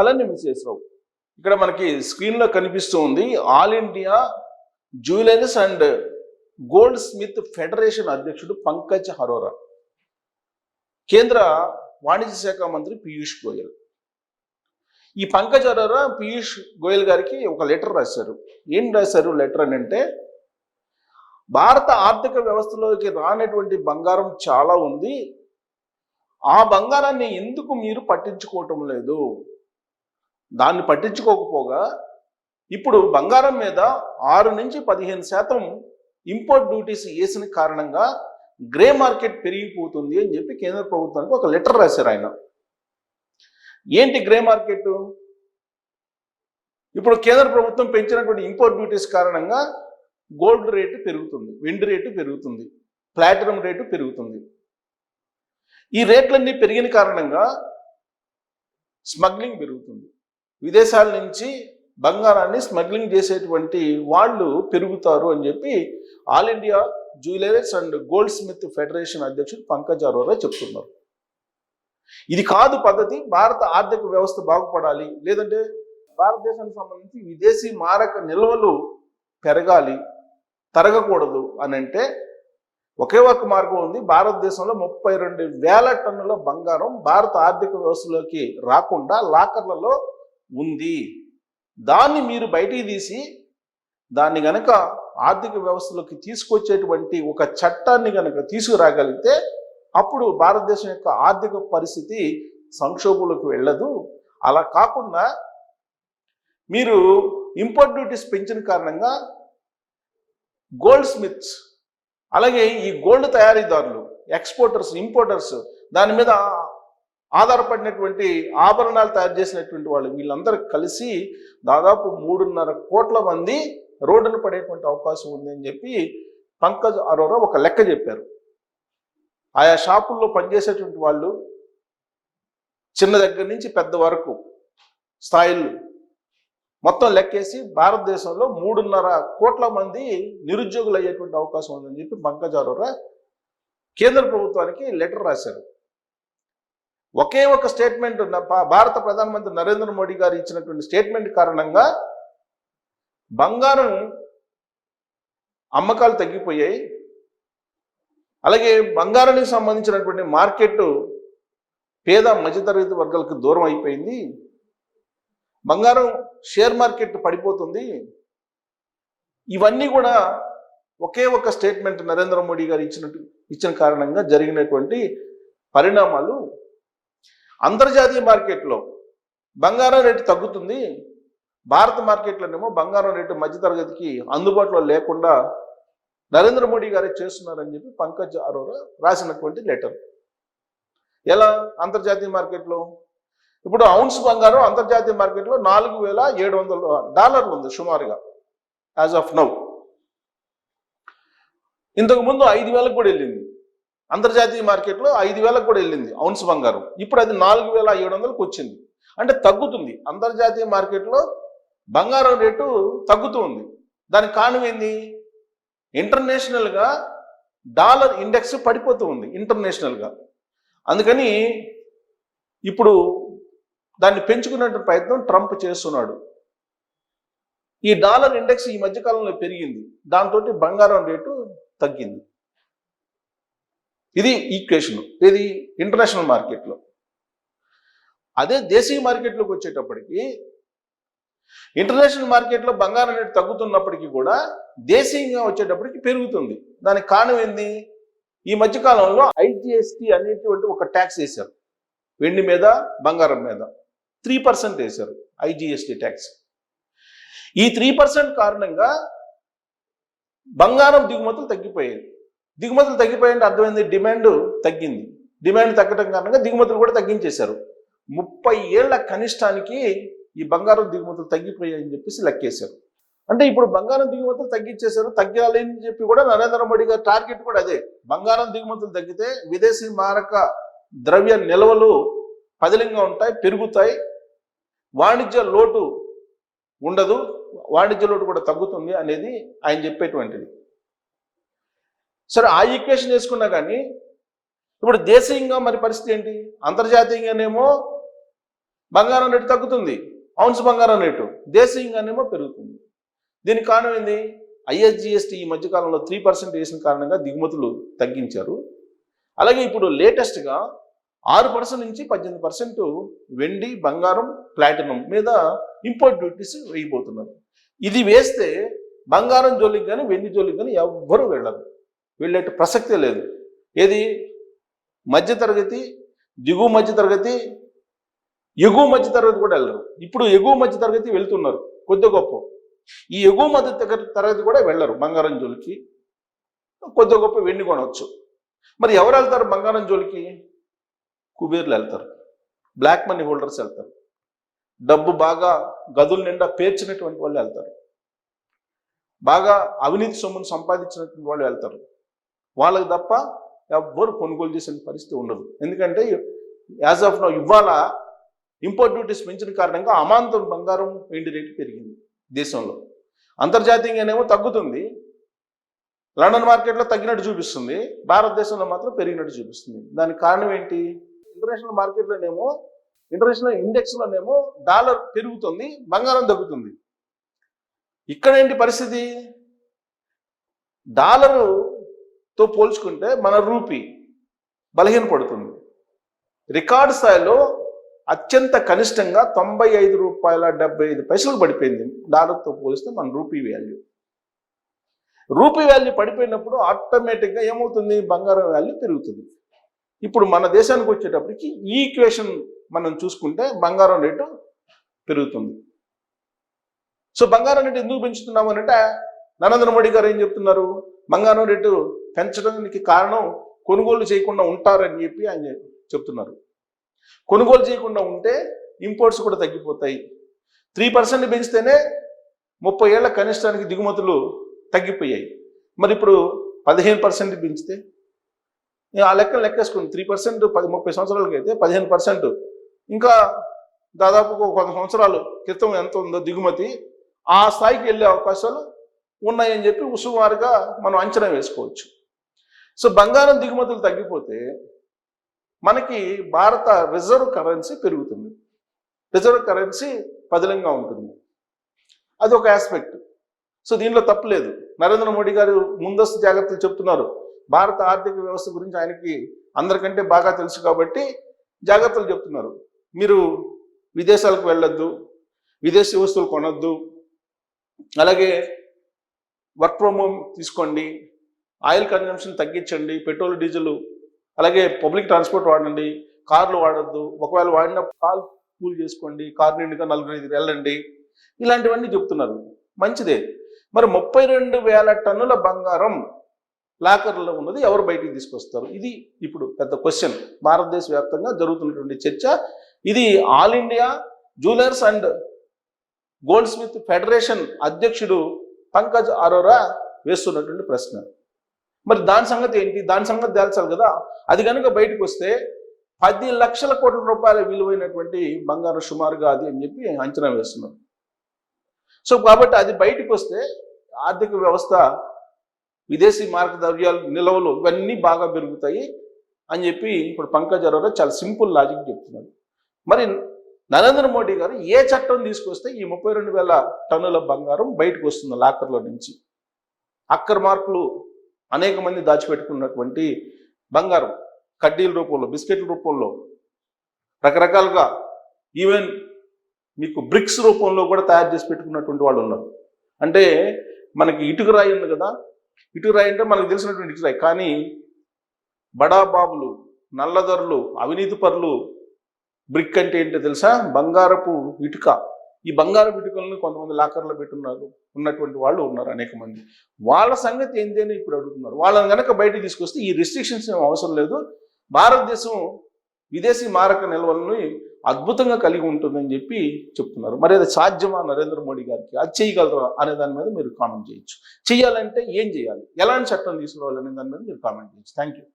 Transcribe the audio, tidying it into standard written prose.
అలానే విశ్వేశ్వరరావు ఇక్కడ మనకి స్క్రీన్లో కనిపిస్తూ ఉంది. All India jewelleries and gold Smith federation అధ్యక్షుడు పంకజ్ అరోరా, కేంద్ర వాణిజ్య శాఖ మంత్రి పీయూష్ గోయల్. ఈ పంకజ్ అరోరా పీయూష్ గోయల్ గారికి ఒక లెటర్ రాశారు. ఏం రాశారు లెటర్ అని అంటే, భారత ఆర్థిక వ్యవస్థలోకి రానటువంటి బంగారం చాలా ఉంది, ఆ బంగారాన్ని ఎందుకు మీరు పట్టించుకోవటం లేదు? దాన్ని పట్టించుకోకపోగా ఇప్పుడు బంగారం మీద 6 నుంచి 15% ఇంపోర్ట్ డ్యూటీస్ వేసిన కారణంగా గ్రే మార్కెట్ పెరిగిపోతుంది అని చెప్పి కేంద్ర ప్రభుత్వానికి ఒక లెటర్ రాశారు ఆయన. ఏంటి గ్రే మార్కెట్? ఇప్పుడు కేంద్ర ప్రభుత్వం పెంచినటువంటి ఇంపోర్ట్ డ్యూటీస్ కారణంగా గోల్డ్ రేటు పెరుగుతుంది, వెండి రేటు పెరుగుతుంది, ప్లాటినం రేటు పెరుగుతుంది. ఈ రేట్లన్నీ పెరిగిన కారణంగా స్మగ్లింగ్ పెరుగుతుంది. విదేశాల నుంచి బంగారాన్ని స్మగ్లింగ్ చేసేటువంటి వాళ్ళు పెరుగుతారు అని చెప్పి all India jewelleries and gold Smith federation అధ్యక్షుడు పంకజ్ అరోరా చెప్తున్నారు. ఇది కాదు పద్ధతి. భారత ఆర్థిక వ్యవస్థ బాగుపడాలి, లేదంటే భారతదేశానికి సంబంధించి విదేశీ మారక నిల్వలు పెరగాలి, తరగకూడదు అని అంటే ఒకే ఒక మార్గం ఉంది. భారతదేశంలో 32,000 టన్నుల బంగారం భారత ఆర్థిక వ్యవస్థలోకి రాకుండా లాకర్లలో ఉంది. దాన్ని మీరు బయటికి తీసి దాన్ని గనక ఆర్థిక వ్యవస్థలోకి తీసుకొచ్చేటువంటి ఒక చట్టాన్ని గనక తీసుకురాగలిగితే అప్పుడు భారతదేశం యొక్క ఆర్థిక పరిస్థితి సంక్షోభంలోకి వెళ్ళదు. అలా కాకుండా మీరు ఇంపోర్ట్ డ్యూటీస్ పెంచిన కారణంగా గోల్డ్ స్మిత్స్, అలాగే ఈ గోల్డ్ తయారీదారులు, ఎక్స్పోర్టర్స్, ఇంపోర్టర్స్, దాని మీద ఆధారపడినటువంటి ఆభరణాలు తయారు చేసినటువంటి వాళ్ళు, వీళ్ళందరూ కలిసి దాదాపు 3.5 కోట్ల మంది రోడ్డును పడేటువంటి అవకాశం ఉంది అని చెప్పి పంకజ్ అరోరా ఒక లెక్క చెప్పారు. ఆయా షాపుల్లో పనిచేసేటువంటి వాళ్ళు చిన్న దగ్గర నుంచి పెద్ద వరకు స్థాయిలు మొత్తం లెక్కేసి భారతదేశంలో 3.5 కోట్ల మంది నిరుద్యోగులు అయ్యేటువంటి అవకాశం ఉందని చెప్పి పంకజ్ అరోరా కేంద్ర ప్రభుత్వానికి లెటర్ రాశారు. ఒకే ఒక స్టేట్మెంట్, భారత ప్రధానమంత్రి నరేంద్ర మోడీ గారు ఇచ్చినటువంటి స్టేట్మెంట్ కారణంగా బంగారం అమ్మకాలు తగ్గిపోయాయి. అలాగే బంగారానికి సంబంధించినటువంటి మార్కెట్ పేద మధ్యతరగతి వర్గాలకు దూరం అయిపోయింది. బంగారం షేర్ మార్కెట్ పడిపోతుంది. ఇవన్నీ కూడా ఒకే ఒక స్టేట్మెంట్ నరేంద్ర మోడీ గారు ఇచ్చిన కారణంగా జరిగినటువంటి పరిణామాలు. అంతర్జాతీయ మార్కెట్లో బంగారం రేటు తగ్గుతుంది, భారత మార్కెట్లోనేమో బంగారం రేటు మధ్యతరగతికి అందుబాటులో లేకుండా నరేంద్ర మోడీ గారే చేస్తున్నారని చెప్పి పంకజ్ అరోరా రాసినటువంటి లెటర్. ఎలా అంతర్జాతీయ మార్కెట్లో? ఇప్పుడు ఔన్స్ బంగారం అంతర్జాతీయ మార్కెట్లో $4,700 ఉంది సుమారుగా యాజ్ ఆఫ్ నౌ. ఇంతకుముందు 5,000 కూడా వెళ్ళింది. అంతర్జాతీయ మార్కెట్లో 5,000 కూడా వెళ్ళింది ఔన్స్ బంగారం. ఇప్పుడు అది 4,700కు వచ్చింది. అంటే తగ్గుతుంది. అంతర్జాతీయ మార్కెట్లో బంగారం రేటు తగ్గుతూ ఉంది. దానికి కారణం ఏంది? ఇంటర్నేషనల్గా డాలర్ ఇండెక్స్ పడిపోతూ ఉంది ఇంటర్నేషనల్గా. అందుకని ఇప్పుడు దాన్ని పెంచుకునేటువంటి ప్రయత్నం ట్రంప్ చేస్తున్నాడు. ఈ డాలర్ ఇండెక్స్ ఈ మధ్యకాలంలో పెరిగింది, దాంతో బంగారం రేటు తగ్గింది. ఇది ఈక్వేషన్. ఇది ఇంటర్నేషనల్ మార్కెట్లో. అదే దేశీయ మార్కెట్లోకి వచ్చేటప్పటికి ఇంటర్నేషనల్ మార్కెట్లో బంగారం రేటు తగ్గుతున్నప్పటికీ కూడా దేశీయంగా వచ్చేటప్పటికి పెరుగుతుంది. దానికి కారణం ఏంది? ఈ మధ్యకాలంలో IGST అనేటువంటి ఒక ట్యాక్స్ వేశారు. వెండి మీద, బంగారం మీద 3% వేశారు IGST ట్యాక్స్. ఈ 3% కారణంగా బంగారం దిగుమతులు తగ్గిపోయాయి. దిగుమతులు తగ్గిపోయాయంటే అర్థమైంది, డిమాండ్ తగ్గింది. డిమాండ్ తగ్గడం కారణంగా దిగుమతులు కూడా తగ్గించేశారు. 30 ఏళ్ల కనిష్టానికి ఈ బంగారం దిగుమతులు తగ్గిపోయాయని చెప్పేసి లెక్కేశారు. అంటే ఇప్పుడు బంగారం దిగుమతులు తగ్గించేశారు. తగ్గాలి అని చెప్పి కూడా నరేంద్ర మోడీ గారి టార్గెట్ కూడా అదే. బంగారం దిగుమతులు తగ్గితే విదేశీ మారక ద్రవ్య నిల్వలు పదిలంగా ఉంటాయి, పెరుగుతాయి, వాణిజ్య లోటు ఉండదు, వాణిజ్య లోటు కూడా తగ్గుతుంది అనేది ఆయన చెప్పేటువంటిది. సరే, ఆ ఈక్వేషన్ వేసుకున్నా కానీ ఇప్పుడు దేశీయంగా మరి పరిస్థితి ఏంటి? అంతర్జాతీయంగానేమో బంగారం రేటు తగ్గుతుంది, ఔన్స్ బంగారం రేటు దేశీయంగానేమో పెరుగుతుంది. దీనికి కారణం ఏంది? ISGST ఈ మధ్యకాలంలో 3% వేసిన కారణంగా దిగుమతులు తగ్గించారు. అలాగే ఇప్పుడు లేటెస్ట్గా 6% నుంచి 18% వెండి, బంగారం, ప్లాటినం మీద ఇంపోర్ట్ డ్యూటీస్ వేయబోతున్నారు. ఇది వేస్తే బంగారం జోలికి కానీ వెండి జోలికి కానీ ఎవ్వరూ వెళ్ళరు, వెళ్ళే ప్రసక్తే లేదు. ఏది మధ్యతరగతి, దిగువ మధ్యతరగతి, ఎగువ మధ్యతరగతి కూడా వెళ్ళరు. ఇప్పుడు ఎగువ మధ్యతరగతి వెళ్తున్నారు కొద్ది గొప్ప, ఈ ఎగువ మధ్య తరగతి కూడా వెళ్ళరు బంగారం జోలికి. కొద్ది గొప్ప వెండి కొనవచ్చు. మరి ఎవరు వెళ్తారు బంగారం జోలికి? కుబేర్లు వెళ్తారు, బ్లాక్ మనీ హోల్డర్స్ వెళ్తారు, డబ్బు బాగా గదుల నిండా పేర్చినటువంటి వాళ్ళు వెళ్తారు, బాగా అవినీతి సొమ్మును సంపాదించినటువంటి వాళ్ళు వెళ్తారు. వాళ్ళకి తప్ప ఎవ్వరు కొనుగోలు చేసిన పరిస్థితి ఉండదు. ఎందుకంటే యాజ్ ఆఫ్ నౌ ఇవాళ ఇంపోర్ట్ డ్యూటీస్ పెంచిన కారణంగా అమాంతం బంగారం వెండి రేటు పెరిగింది దేశంలో. అంతర్జాతీయంగానేమో తగ్గుతుంది, లండన్ మార్కెట్లో తగ్గినట్టు చూపిస్తుంది, భారతదేశంలో మాత్రం పెరిగినట్టు చూపిస్తుంది. దానికి కారణం ఏంటి? ఇంటర్నేషనల్ మార్కెట్లోనేమో, ఇంటర్నేషనల్ ఇండెక్స్లోనేమో డాలర్ పెరుగుతుంది, బంగారం తగ్గుతుంది. ఇక్కడ ఏంటి పరిస్థితి? డాలరుతో పోల్చుకుంటే మన రూపీ బలహీనపడుతుంది. రికార్డు స్థాయిలో అత్యంత కనిష్టంగా ₹95.75 పడిపోయింది డాలర్తో పోలిస్తే మన రూపీ వాల్యూ. రూపీ వాల్యూ పడిపోయినప్పుడు ఆటోమేటిక్గా ఏమవుతుంది? బంగారం వాల్యూ పెరుగుతుంది. ఇప్పుడు మన దేశానికి వచ్చేటప్పటికి ఈ ఈక్వేషన్ మనం చూసుకుంటే బంగారం రేటు పెరుగుతుంది. సో బంగారం రేటు ఎందుకు పెంచుతున్నాము అంటే నరేంద్ర మోడీ గారు ఏం చెప్తున్నారు? బంగారం రేటు పెంచడానికి కారణం కొనుగోలు చేయకుండా ఉంటారని చెప్పి ఆయన చెప్తున్నారు. కొనుగోలు చేయకుండా ఉంటే ఇంపోర్ట్స్ కూడా తగ్గిపోతాయి. 3% పెంచితేనే 30 ఏళ్ల కనిష్టానికి దిగుమతులు తగ్గిపోయాయి. మరి ఇప్పుడు 15% పెంచితే ఆ లెక్కేసుకోండి. 3% 30 సంవత్సరాలకి అయితే 15%, ఇంకా దాదాపు 100 సంవత్సరాల క్రితం ఎంత ఉందో దిగుమతి, ఆ స్థాయికి వెళ్ళే అవకాశాలు ఉన్నాయని చెప్పి ఉసుమారుగా మనం అంచనా వేసుకోవచ్చు. సో బంగారం దిగుమతులు తగ్గిపోతే మనకి భారత రిజర్వ్ కరెన్సీ పెరుగుతుంది, రిజర్వ్ కరెన్సీ పదిలంగా ఉంటుంది. అది ఒక ఆస్పెక్ట్. సో దీనిలో తప్పులేదు. నరేంద్ర మోడీ గారు ముందస్తు జాగ్రత్తలు చెప్తున్నారు. భారత ఆర్థిక వ్యవస్థ గురించి ఆయనకి అందరికంటే బాగా తెలుసు కాబట్టి జాగ్రత్తలు చెప్తున్నారు. మీరు విదేశాలకు వెళ్ళొద్దు, విదేశీ వస్తువులు కొనొద్దు, అలాగే వర్క్ ఫ్రమ్ హోమ్ తీసుకోండి, ఆయిల్ కన్జంప్షన్ తగ్గించండి, పెట్రోల్ డీజిల్ అలాగే పబ్లిక్ ట్రాన్స్పోర్ట్ వాడండి, కార్లు వాడద్దు, ఒకవేళ వాడిన కార్ పూల్ చేసుకోండి, కార్ నిండుగా 4-5 వెళ్ళండి, ఇలాంటివన్నీ చెప్తున్నారు. మంచిదే. మరి 32,000 టన్నుల బంగారం లాకర్లో ఉన్నది ఎవరు బయటికి తీసుకొస్తారు? ఇది ఇప్పుడు పెద్ద క్వశ్చన్. భారతదేశ వ్యాప్తంగా జరుగుతున్నటువంటి చర్చ ఇది. All India jewellers and gold Smith federation అధ్యక్షుడు పంకజ్ అరోరా వేస్తున్నటువంటి ప్రశ్న. మరి దాని సంగతి ఏంటి? దాని సంగతి తేల్చాలి కదా. అది కనుక బయటకు వస్తే 10 లక్షల కోట్ల రూపాయల విలువైనటువంటి బంగారం సుమారుగా అది అని చెప్పి అంచనా వేస్తున్నారు. సో కాబట్టి అది బయటకు వస్తే ఆర్థిక వ్యవస్థ, విదేశీ మార్క ద్రవ్యాలు నిల్వలు ఇవన్నీ బాగా పెరుగుతాయి అని చెప్పి ఇప్పుడు పంకజ్ అరోరా చాలా సింపుల్ లాజిక్ చెప్తున్నారు. మరి నరేంద్ర మోడీ గారు ఏ చట్టం తీసుకొస్తే ఈ 32,000 టన్నుల బంగారం బయటకు వస్తుంది లాకర్లో నుంచి? అక్రమార్కులు అనేక మంది దాచిపెట్టుకున్నటువంటి బంగారం కడ్డీల రూపంలో, బిస్కెట్ల రూపంలో, రకరకాలుగా ఈవెన్ మీకు బ్రిక్స్ రూపంలో కూడా తయారు చేసి పెట్టుకున్నటువంటి వాళ్ళు ఉన్నారు. అంటే మనకి ఇటుక రాయి ఉంది కదా, ఇటుక రాయి అంటే మనకు తెలిసినటువంటి ఇటుక రాయి, కానీ బడాబాబులు, నల్లధరులు, అవినీతి పరులు బ్రిక్ అంటే ఏంటో తెలుసా? బంగారపు ఇటుక. ఈ బంగారపు ఇటుకలను కొంతమంది లాకర్లో పెట్టున్నారు, ఉన్నటువంటి వాళ్ళు ఉన్నారు అనేక మంది. వాళ్ళ సంగతి ఏంటి అని ఇప్పుడు అడుగుతున్నారు. వాళ్ళని కనుక బయటకు తీసుకొస్తే ఈ రెస్ట్రిక్షన్స్ ఏం అవసరం లేదు, భారతదేశం విదేశీ మారక నిల్వలను అద్భుతంగా కలిగి ఉంటుందని చెప్పి చెప్తున్నారు. మరి అది సాధ్యమా నరేంద్ర మోడీ గారికి? అది చేయగలరా అనే దాని మీద మీరు కామెంట్ చేయొచ్చు. చేయాలంటే ఏం చేయాలి, ఎలాంటి చట్టం తీసుకురావాలనే దాని మీద మీరు కామెంట్ చేయొచ్చు. Thank you.